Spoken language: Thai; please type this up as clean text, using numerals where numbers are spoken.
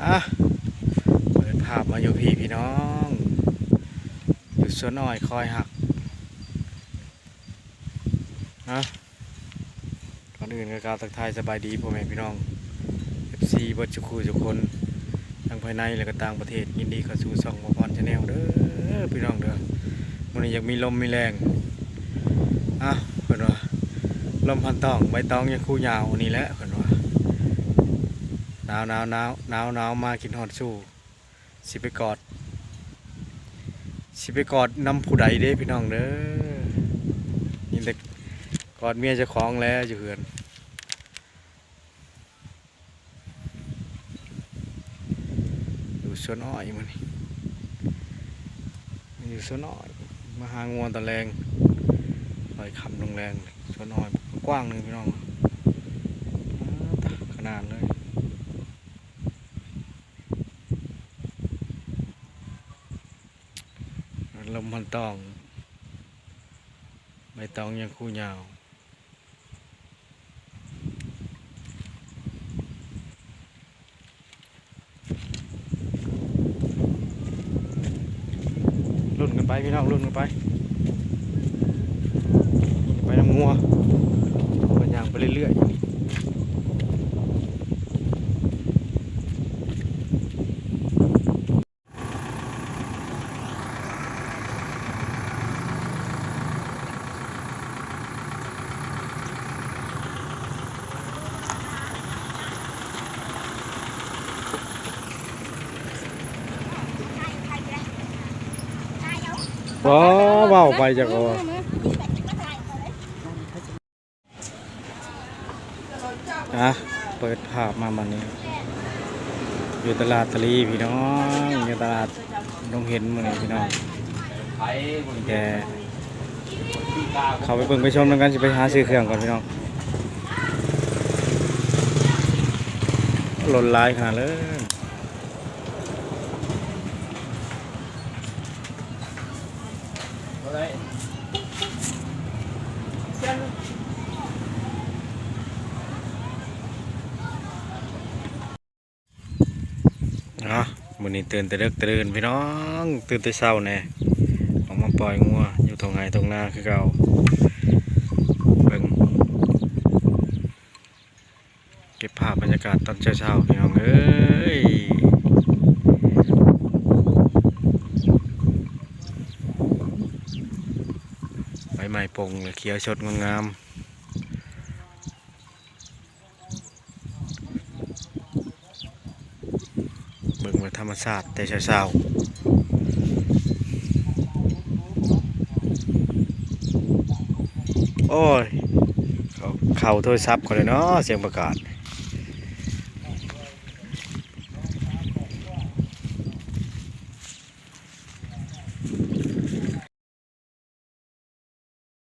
อ่ะเปิดภาพมาอยู่พี่น้องอยู่สวนอ้อยคอยหักนะก่อนอื่นก็กล่าวทักทายสบายดีพ่อแม่พี่น้อง FC เบิดทุกคู่ทุกคนทั้งภายในและก็ต่างประเทศยินดีเข้าสู่ช่องบ่พรชาแนลเด้อพี่น้องเด้อมื้อนี้อยากมีลมมีแรงอ่ะเพิ่นว่าลมพันตองใบตองยังคู่ยาวนี่แหละเพิ่นว่าหนาวมากินฮอดสู้สิไปกอดนำผู้ใดเด้พี่น้องเด้อนี่แต่กอดเมียเจ้าของแล้วอยู่เฮือนอยู่สวนอ้อยมื้อนี้อยู่สวนอ้อยมาหางัวตะแรงปล่อยคำลงแรงสวนอ้อยกว้างนึงพี่น้องขนาดเลยลมพันตองใบตองยังคู่ยาวรุ่นกันไปพี่น้องรุ่นกันไปน้ำงัวมันย่างไปเรื่อยๆว้าวไปจากว่าเปิดภาพมาวันนี้อยู่ตลาดตะลีพี่น้องอยู่ตลาดดงเห็นมื้อนี้พี่น้องแกเข้าไปเบิ่งไปชมกันสิไปหาซื้อเครื่องก่อนพี่น้องหล่นลายขนาดเลยมื้อนี้ตื่นแต่ดึกตื่นพี่น้องตื่นแต่เช้าแน่ออกมาปล่อยงัวอยู่ตรงไหนตรงนาคือเก่าเบิ่งเก็บภาพบรรยากาศตอนเช้าๆพี่น้องเอ้ยใบไม้ปงเขียวสดงามเบิ่งว่าธรรมชาติแต่เช้าๆโอ้ยเขาโทรศัพท์เขาเลยเนาะเสียงประกาศ